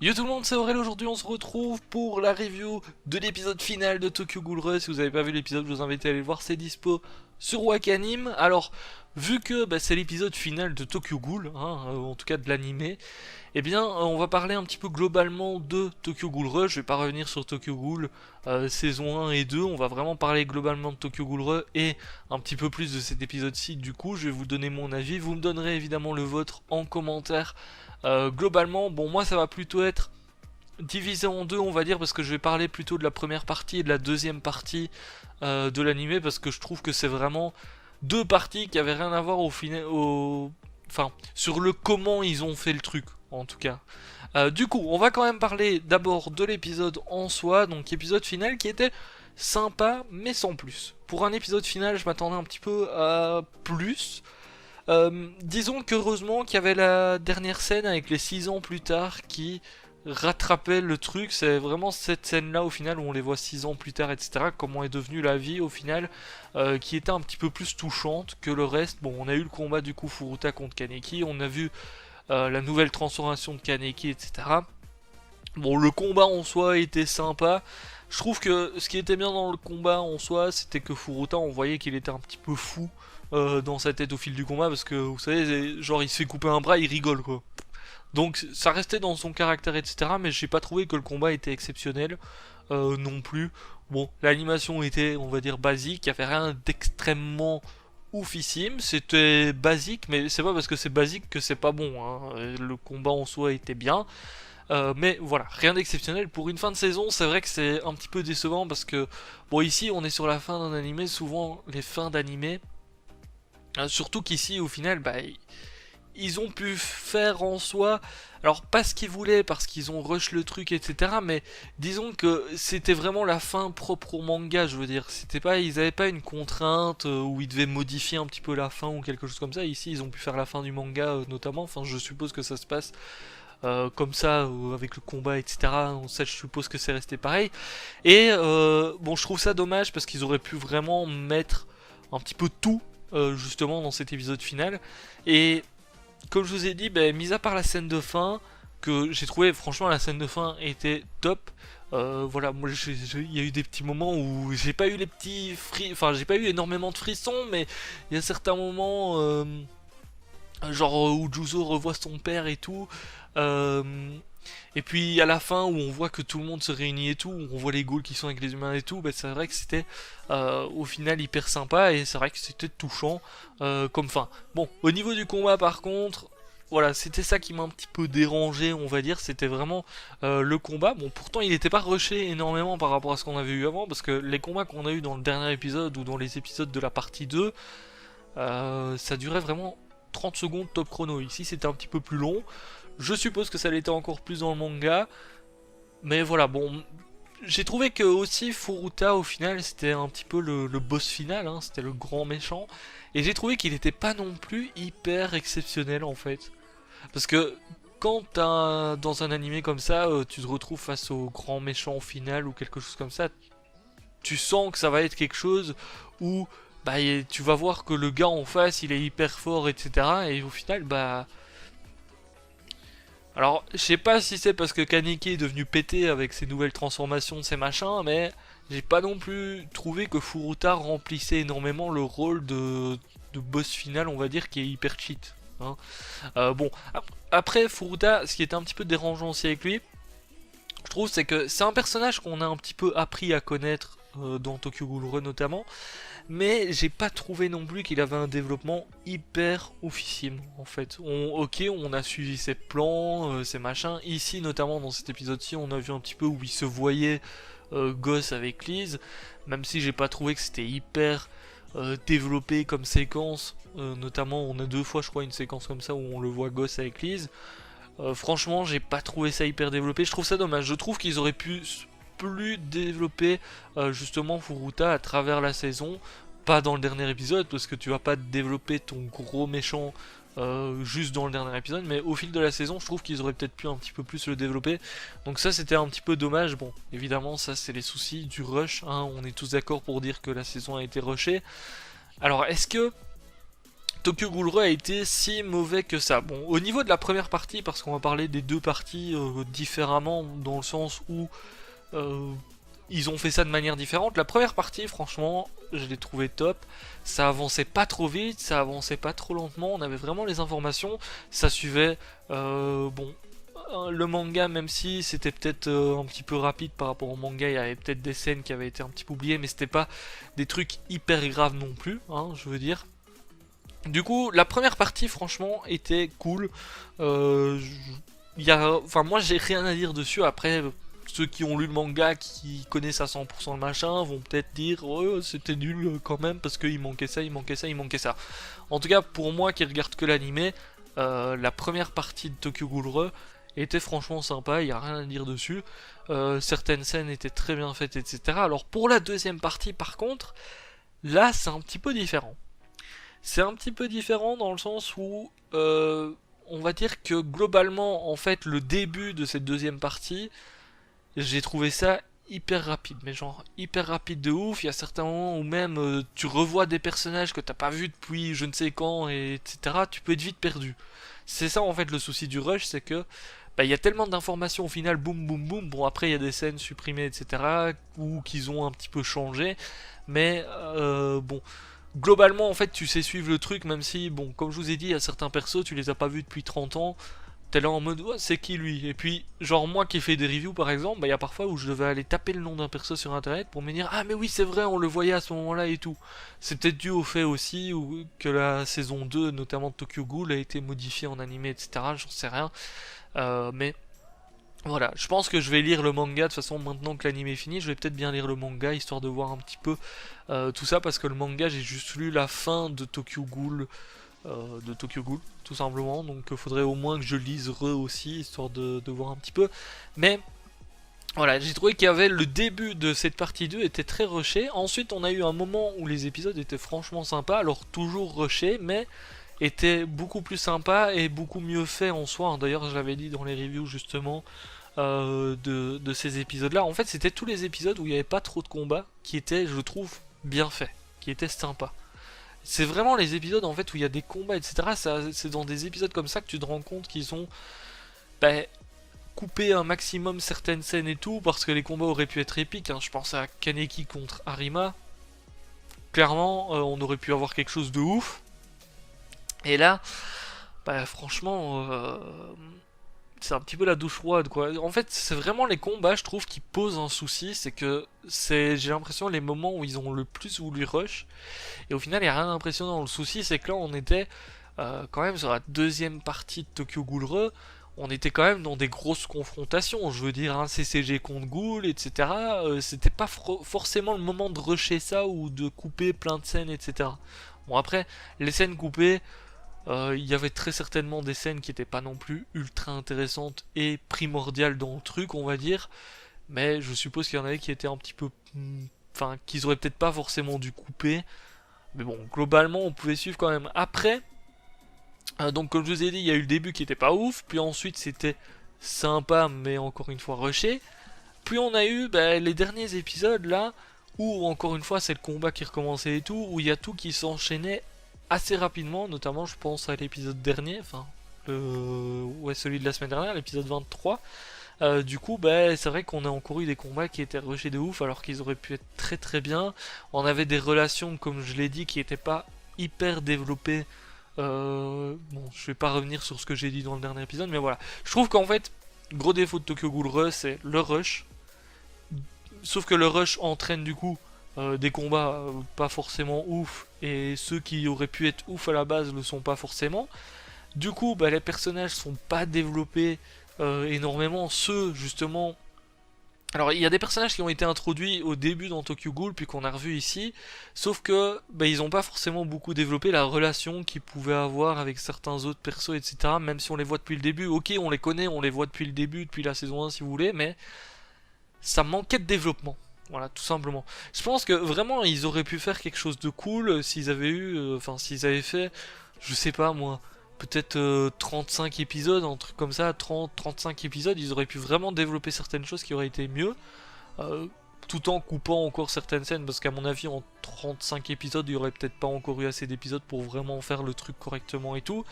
Yo tout le monde, c'est Aurel. Aujourd'hui on se retrouve pour la review de l'épisode final de Tokyo Ghoul Rush. Si vous n'avez pas vu l'épisode, je vous invite à aller le voir, c'est dispo sur Wakanim. Alors, vu que c'est l'épisode final de Tokyo Ghoul, en tout cas de l'animé, eh bien on va parler un petit peu globalement de Tokyo Ghoul Rush. Je vais pas revenir sur Tokyo Ghoul saison 1 et 2, on va vraiment parler globalement de Tokyo Ghoul Rush et un petit peu plus de cet épisode-ci. Du coup, je vais vous donner mon avis, vous me donnerez évidemment le vôtre en commentaire. Globalement, bon, moi ça va plutôt être divisé en deux, on va dire, parce que je vais parler plutôt de la première partie et de la deuxième partie de l'animé, parce que je trouve que c'est vraiment deux parties qui avaient rien à voir au final, enfin, sur le comment ils ont fait le truc, en tout cas. Du coup, on va quand même parler d'abord de l'épisode en soi, donc épisode final qui était sympa, mais sans plus. Pour un épisode final, je m'attendais un petit peu à plus. Disons qu'heureusement qu'il y avait la dernière scène avec les 6 ans plus tard qui rattrapait le truc. C'est vraiment cette scène là au final où on les voit 6 ans plus tard, etc. Comment est devenue la vie au final, qui était un petit peu plus touchante que le reste. Bon, on a eu le combat du coup Furuta contre Kaneki, on a vu la nouvelle transformation de Kaneki, etc. Bon, le combat en soi était sympa. Je trouve que ce qui était bien dans le combat en soi, c'était que Furuta, on voyait qu'il était un petit peu fou dans sa tête au fil du combat, parce que vous savez, genre il se fait couper un bras, il rigole quoi. Donc ça restait dans son caractère, etc. Mais j'ai pas trouvé que le combat était exceptionnel non plus. Bon, l'animation était, on va dire, basique, il y avait rien d'extrêmement oufissime, c'était basique, mais c'est pas parce que c'est basique que c'est pas bon, hein. Le combat en soi était bien. Mais voilà, rien d'exceptionnel. Pour une fin de saison, c'est vrai que c'est un petit peu décevant parce que, bon, ici on est sur la fin d'un animé, souvent les fins d'animé, surtout qu'ici au final, ils ont pu faire en soi, alors pas ce qu'ils voulaient parce qu'ils ont rush le truc, etc. Mais disons que c'était vraiment la fin propre au manga, je veux dire. C'était pas, ils avaient pas une contrainte où ils devaient modifier un petit peu la fin ou quelque chose comme ça. Ici, ils ont pu faire la fin du manga notamment. Enfin, je suppose que ça se passe comme ça, avec le combat, etc. Donc ça, je suppose que c'est resté pareil. Et bon, je trouve ça dommage parce qu'ils auraient pu vraiment mettre un petit peu tout justement dans cet épisode final. Et comme je vous ai dit, mis à part la scène de fin, que j'ai trouvé, franchement, la scène de fin était top. Voilà, moi il y a eu des petits moments où j'ai pas eu les petits enfin j'ai pas eu énormément de frissons, mais il y a certains moments genre où Juzo revoit son père et tout. Euh, et puis à la fin où on voit que tout le monde se réunit et tout, où on voit les ghouls qui sont avec les humains et tout, c'est vrai que c'était au final hyper sympa et c'est vrai que c'était touchant comme fin. Bon, au niveau du combat par contre, voilà, c'était ça qui m'a un petit peu dérangé, on va dire, c'était vraiment le combat. Bon, pourtant il n'était pas rushé énormément par rapport à ce qu'on avait eu avant, parce que les combats qu'on a eu dans le dernier épisode ou dans les épisodes de la partie 2, ça durait vraiment 30 secondes top chrono. Ici c'était un petit peu plus long. Je suppose que ça l'était encore plus dans le manga. Mais voilà, bon. J'ai trouvé que aussi Furuta au final c'était un petit peu le boss final, hein, c'était le grand méchant. Et j'ai trouvé qu'il n'était pas non plus hyper exceptionnel en fait. Parce que quand dans un animé comme ça, tu te retrouves face au grand méchant final ou quelque chose comme ça, tu sens que ça va être quelque chose où tu vas voir que le gars en face il est hyper fort, etc. Et au final, alors, je sais pas si c'est parce que Kaneki est devenu pété avec ses nouvelles transformations, ses machins, mais j'ai pas non plus trouvé que Furuta remplissait énormément le rôle de boss final, on va dire, qui est hyper cheat, hein. Bon, après Furuta, ce qui était un petit peu dérangeant aussi avec lui, je trouve, c'est que c'est un personnage qu'on a un petit peu appris à connaître dans Tokyo Ghoul Run notamment, mais j'ai pas trouvé non plus qu'il avait un développement hyper oufissime en fait. Ok, on a suivi ses plans, ses machins. Ici, notamment dans cet épisode-ci, on a vu un petit peu où il se voyait gosse avec Liz, même si j'ai pas trouvé que c'était hyper développé comme séquence. Notamment, on a deux fois, je crois, une séquence comme ça où on le voit gosse avec Liz. Franchement, j'ai pas trouvé ça hyper développé. Je trouve ça dommage. Je trouve qu'ils auraient pu plus développer justement Furuta à travers la saison. Pas dans le dernier épisode, parce que tu vas pas développer ton gros méchant juste dans le dernier épisode, mais au fil de la saison, je trouve qu'ils auraient peut-être pu un petit peu plus le développer. Donc ça, c'était un petit peu dommage. Bon, évidemment, ça c'est les soucis du rush, hein. On est tous d'accord pour dire que la saison a été rushée. Alors, est-ce que Tokyo Ghoul a été si mauvais que ça. Bon, au niveau de la première partie, parce qu'on va parler des deux parties différemment, dans le sens où euh, ils ont fait ça de manière différente. La première partie, franchement, je l'ai trouvé top. Ça avançait pas trop vite, ça avançait pas trop lentement, on avait vraiment les informations, ça suivait, bon, le manga, même si c'était peut-être un petit peu rapide par rapport au manga, il y avait peut-être des scènes qui avaient été un petit peu oubliées, mais c'était pas des trucs hyper graves non plus, hein, je veux dire. Du coup, la première partie, franchement, était cool. Enfin, moi, j'ai rien à dire dessus. Après, ceux qui ont lu le manga, qui connaissent à 100% le machin, vont peut-être dire oh, c'était nul quand même parce qu'il manquait ça, il manquait ça, il manquait ça. En tout cas, pour moi qui regarde que l'animé, la première partie de Tokyo Ghoul était franchement sympa, il n'y a rien à dire dessus. Certaines scènes étaient très bien faites, etc. Alors pour la deuxième partie, par contre, là c'est un petit peu différent. C'est un petit peu différent dans le sens où on va dire que globalement, en fait, le début de cette deuxième partie, j'ai trouvé ça hyper rapide, mais genre hyper rapide de ouf. Il y a certains moments où même tu revois des personnages que t'as pas vu depuis je ne sais quand, etc. Tu peux être vite perdu. C'est ça en fait le souci du rush, c'est que bah, il y a tellement d'informations au final, boum boum boum. Bon après il y a des scènes supprimées, etc. ou qu'ils ont un petit peu changé, mais bon. Globalement, en fait, tu sais suivre le truc, même si, bon, comme je vous ai dit, il y a certains persos, tu les as pas vus depuis 30 ans, t'es là en mode, ouais, c'est qui lui? Et puis, genre, moi qui fais des reviews, par exemple, bah, il y a parfois où je devais aller taper le nom d'un perso sur internet pour me dire, ah, mais oui, c'est vrai, on le voyait à ce moment-là et tout. C'est peut-être dû au fait aussi que la saison 2, notamment de Tokyo Ghoul, a été modifiée en animé, etc. J'en sais rien. Mais voilà, je pense que je vais lire le manga de toute façon maintenant que l'anime est fini, je vais peut-être bien lire le manga histoire de voir un petit peu tout ça parce que le manga j'ai juste lu la fin de Tokyo Ghoul tout simplement, donc il faudrait au moins que je lise aussi histoire de voir un petit peu. Mais voilà, j'ai trouvé qu'il y avait le début de cette partie 2 était très rushé, ensuite on a eu un moment où les épisodes étaient franchement sympas, alors toujours rushé mais était beaucoup plus sympa et beaucoup mieux fait en soi. D'ailleurs, je l'avais dit dans les reviews justement de ces épisodes-là. En fait, c'était tous les épisodes où il n'y avait pas trop de combats qui étaient, je trouve, bien faits, qui étaient sympas. C'est vraiment les épisodes en fait où il y a des combats, etc. C'est dans des épisodes comme ça que tu te rends compte qu'ils ont bah, coupé un maximum certaines scènes et tout, parce que les combats auraient pu être épiques. Hein. Je pense à Kaneki contre Arima. Clairement, on aurait pu avoir quelque chose de ouf. Et là, bah franchement, c'est un petit peu la douche froide quoi. En fait, c'est vraiment les combats, je trouve, qui posent un souci, c'est que j'ai l'impression les moments où ils ont le plus voulu rush, et au final, il n'y a rien d'impressionnant. Le souci, c'est que là, on était quand même sur la deuxième partie de Tokyo Ghoul Re, on était quand même dans des grosses confrontations. Je veux dire, un CCG contre Ghoul, etc. C'était pas forcément le moment de rusher ça ou de couper plein de scènes, etc. Bon, après, les scènes coupées. Il y avait très certainement des scènes qui n'étaient pas non plus ultra intéressantes et primordiales dans le truc, on va dire. Mais je suppose qu'il y en avait qui étaient un petit peu... Enfin, qu'ils auraient peut-être pas forcément dû couper. Mais bon, globalement, on pouvait suivre quand même. Après, donc comme je vous ai dit, il y a eu le début qui était pas ouf. Puis ensuite, c'était sympa, mais encore une fois rushé. Puis on a eu bah, les derniers épisodes là, où encore une fois, c'est le combat qui recommençait et tout, où il y a tout qui s'enchaînait assez rapidement, notamment je pense à l'épisode dernier, enfin ouais, celui de la semaine dernière, l'épisode 23. Du coup, bah, c'est vrai qu'on a encore eu des combats qui étaient rushés de ouf alors qu'ils auraient pu être très très bien. On avait des relations, comme je l'ai dit, qui n'étaient pas hyper développées. Bon, je vais pas revenir sur ce que j'ai dit dans le dernier épisode, mais voilà. Je trouve qu'en fait, gros défaut de Tokyo Ghoul Re, c'est le rush. Sauf que le rush entraîne du coup des combats pas forcément ouf, et ceux qui auraient pu être ouf à la base le sont pas forcément. Du coup, bah, les personnages sont pas développés énormément. Ceux justement. Alors, il y a des personnages qui ont été introduits au début dans Tokyo Ghoul, puis qu'on a revu ici, sauf que bah, ils ont pas forcément beaucoup développé la relation qu'ils pouvaient avoir avec certains autres persos, etc. Même si on les voit depuis le début, ok, on les connaît, on les voit depuis le début, depuis la saison 1 si vous voulez, mais ça manquait de développement. Voilà, tout simplement. Je pense que vraiment ils auraient pu faire quelque chose de cool s'ils avaient eu, enfin s'ils avaient fait, je sais pas moi, peut-être 35 épisodes, un truc comme ça, 30-35 épisodes, ils auraient pu vraiment développer certaines choses qui auraient été mieux. Euh, tout en coupant encore certaines scènes, parce qu'à mon avis en 35 épisodes il y aurait peut-être pas encore eu assez d'épisodes pour vraiment faire le truc correctement et tout,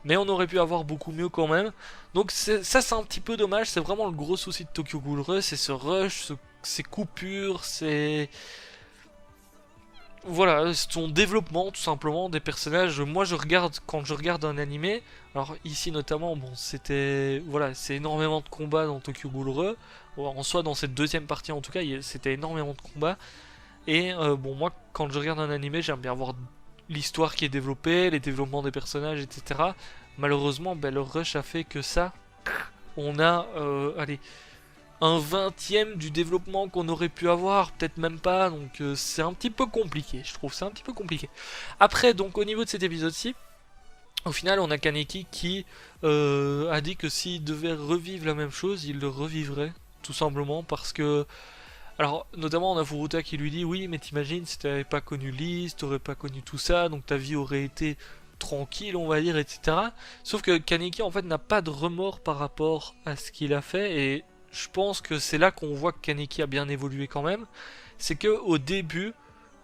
mais on aurait pu avoir beaucoup mieux quand même. Donc ça c'est un petit peu dommage, c'est vraiment le gros souci de Tokyo Ghoul Rush, c'est ce rush, ces coupures, c'est... Voilà, son développement tout simplement des personnages. Moi je regarde, quand je regarde un animé, alors ici notamment, bon c'était, voilà, c'est énormément de combats dans Tokyo Ghoul Rush. En soi dans cette deuxième partie en tout cas, c'était énormément de combats. Et bon moi quand je regarde un animé, j'aime bien voir l'histoire qui est développée, les développements des personnages, etc. Malheureusement, ben, le rush a fait que ça, on a, allez, un 20e du développement qu'on aurait pu avoir, peut-être même pas, donc c'est un petit peu compliqué, je trouve, c'est un petit peu compliqué. Après, donc au niveau de cet épisode-ci, au final on a Kaneki qui a dit que s'il devait revivre la même chose, il le revivrait, tout simplement, parce que... Alors, notamment on a Furuta qui lui dit, oui mais t'imagines si t'avais pas connu Liz, t'aurais pas connu tout ça, donc ta vie aurait été tranquille on va dire, etc. Sauf que Kaneki en fait n'a pas de remords par rapport à ce qu'il a fait, et je pense que c'est là qu'on voit que Kaneki a bien évolué quand même. C'est que au début,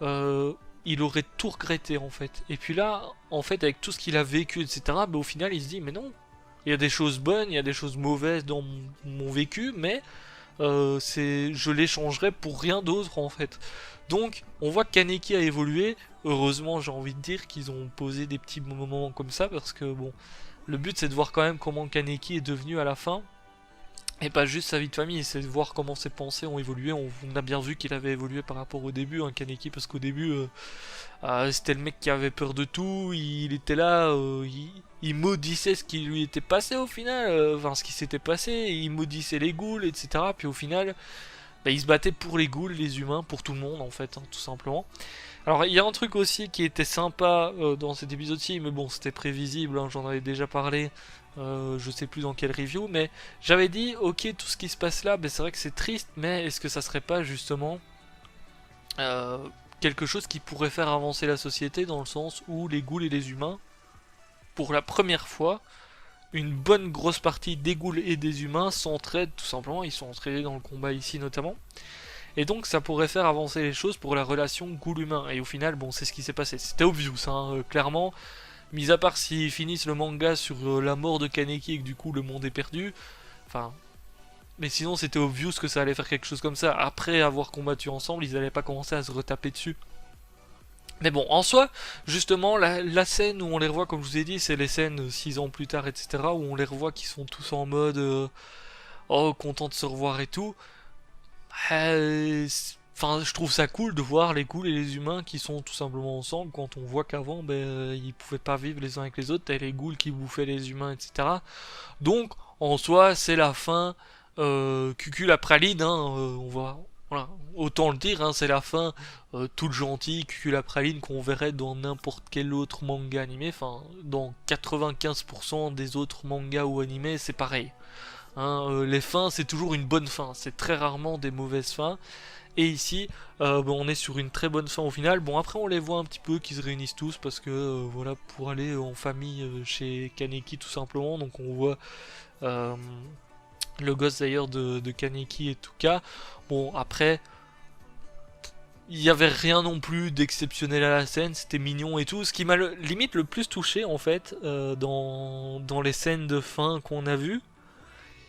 il aurait tout regretté en fait. Et puis là, en fait, avec tout ce qu'il a vécu, etc., bah, au final, il se dit, mais non, il y a des choses bonnes, il y a des choses mauvaises dans mon vécu, mais je l'échangerais pour rien d'autre en fait. Donc, on voit que Kaneki a évolué. Heureusement, j'ai envie de dire qu'ils ont posé des petits moments comme ça, parce que bon, le but c'est de voir quand même comment Kaneki est devenu à la fin. Et pas juste sa vie de famille, c'est de voir comment ses pensées ont évolué. On a bien vu qu'il avait évolué par rapport au début, hein, Kaneki, parce qu'au début, c'était le mec qui avait peur de tout, il était là, il maudissait ce qui lui était passé au final, enfin ce qui s'était passé, il maudissait les ghouls, etc. Puis au final, bah, il se battait pour les ghouls, les humains, pour tout le monde en fait, hein, tout simplement. Alors il y a un truc aussi qui était sympa dans cet épisode-ci, mais bon c'était prévisible, hein, j'en avais déjà parlé, je sais plus dans quelle review, mais j'avais dit ok tout ce qui se passe là, ben, c'est vrai que c'est triste, mais est-ce que ça serait pas justement euh, quelque chose qui pourrait faire avancer la société dans le sens où les ghouls et les humains, pour la première fois, une bonne grosse partie des ghouls et des humains s'entraident tout simplement, ils sont entraînés dans le combat ici notamment. Et donc ça pourrait faire avancer les choses pour la relation ghoul-humain. Et au final, bon, c'est ce qui s'est passé. C'était obvious, hein, clairement. Mis à part s'ils finissent le manga sur la mort de Kaneki et que du coup le monde est perdu. Enfin... Mais sinon c'était obvious que ça allait faire quelque chose comme ça. Après avoir combattu ensemble, ils n'allaient pas commencer à se retaper dessus. Mais bon, en soi, justement, la scène où on les revoit, comme je vous ai dit, c'est les scènes 6 ans plus tard, etc. Où on les revoit qui sont tous en mode... oh, content de se revoir et tout. Enfin, je trouve ça cool de voir les ghouls et les humains qui sont tout simplement ensemble quand on voit qu'avant, ben, ils pouvaient pas vivre les uns avec les autres, t'avais les ghouls qui bouffaient les humains, etc. Donc, en soi, c'est la fin, cucul la praline, hein, on va, voilà, autant le dire, hein, c'est la fin toute gentille, cucul la praline qu'on verrait dans n'importe quel autre manga animé, enfin, dans 95% des autres mangas ou animés, c'est pareil. Hein, les fins, c'est toujours une bonne fin, c'est très rarement des mauvaises fins. Et ici, bon, on est sur une très bonne fin au final. Bon, après, on les voit un petit peu qui se réunissent tous parce que, voilà, pour aller en famille chez Kaneki tout simplement. Donc, on voit euh, le gosse d'ailleurs de Kaneki et Tuka. Bon, après, il n'y avait rien non plus d'exceptionnel à la scène, c'était mignon et tout. Ce qui m'a limite le plus touché en fait dans les scènes de fin qu'on a vues,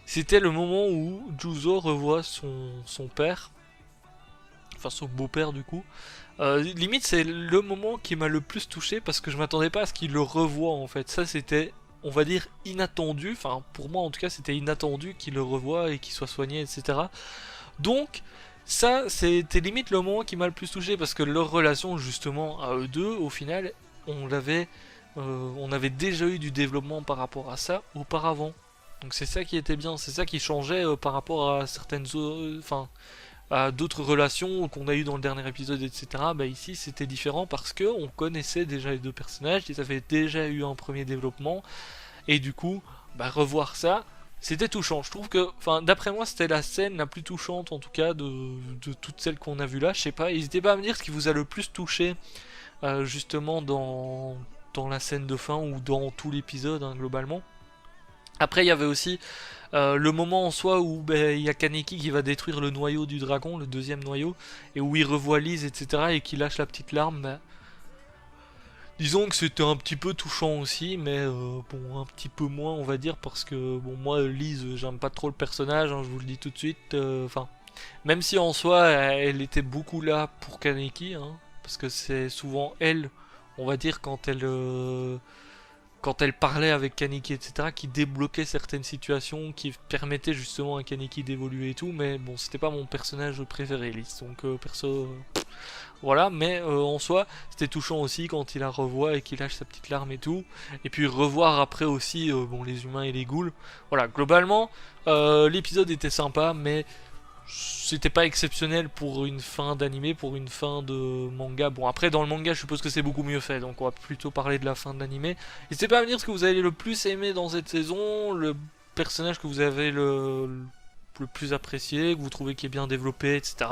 c'était le moment où Juzo revoit son père, enfin son beau-père du coup. Limite c'est le moment qui m'a le plus touché parce que je m'attendais pas à ce qu'il le revoie en fait. Ça c'était, on va dire, inattendu. Enfin pour moi en tout cas c'était inattendu qu'il le revoie et qu'il soit soigné, etc. Donc ça c'était limite le moment qui m'a le plus touché parce que leur relation justement à eux deux au final on avait déjà eu du développement par rapport à ça auparavant. Donc c'est ça qui était bien, c'est ça qui changeait par rapport à certaines, enfin, à d'autres relations qu'on a eues dans le dernier épisode, etc. Bah ici c'était différent parce que on connaissait déjà les deux personnages, ils avaient déjà eu un premier développement, et du coup, bah revoir ça, c'était touchant. Je trouve que, enfin, d'après moi, c'était la scène la plus touchante en tout cas de toutes celles qu'on a vues là. Je sais pas, n'hésitez pas à me dire ce qui vous a le plus touché justement dans la scène de fin ou dans tout l'épisode hein, globalement. Après il y avait aussi le moment en soi où ben, il y a Kaneki qui va détruire le noyau du dragon, le deuxième noyau, et où il revoit Lise, etc. et qui lâche la petite larme. Ben, disons que c'était un petit peu touchant aussi, mais bon, un petit peu moins, on va dire, parce que bon, moi, Lise, j'aime pas trop le personnage, hein, je vous le dis tout de suite. Enfin, même si en soi, elle était beaucoup là pour Kaneki, hein, parce que c'est souvent elle, on va dire, quand elle parlait avec Kaneki, etc., qui débloquait certaines situations, qui permettaient justement à Kaneki d'évoluer et tout, mais bon, c'était pas mon personnage préféré, Lise, donc perso, voilà, mais en soi, c'était touchant aussi quand il la revoit et qu'il lâche sa petite larme et tout. Et puis revoir après aussi bon, les humains et les ghouls. Voilà, globalement, l'épisode était sympa, mais c'était pas exceptionnel pour une fin d'animé, pour une fin de manga. Bon, après, dans le manga, je suppose que c'est beaucoup mieux fait, donc on va plutôt parler de la fin de l'animé. N'hésitez pas à me dire ce que vous avez le plus aimé dans cette saison, le personnage que vous avez le plus apprécié, que vous trouvez qui est bien développé, etc.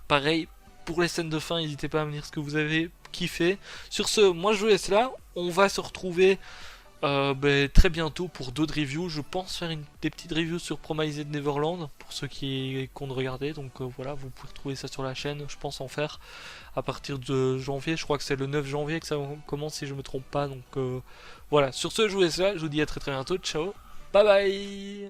Pareil, pour les scènes de fin, n'hésitez pas à me dire ce que vous avez kiffé. Sur ce, moi je vous laisse là. On va se retrouver très bientôt pour d'autres reviews. Je pense faire des petites reviews sur Promised Neverland pour ceux qui comptent regarder. Donc voilà, vous pouvez retrouver ça sur la chaîne. Je pense en faire à partir de janvier. Je crois que c'est le 9 janvier que ça commence si je me trompe pas. Donc voilà, sur ce, je vous laisse là. Je vous dis à très très bientôt. Ciao, bye bye.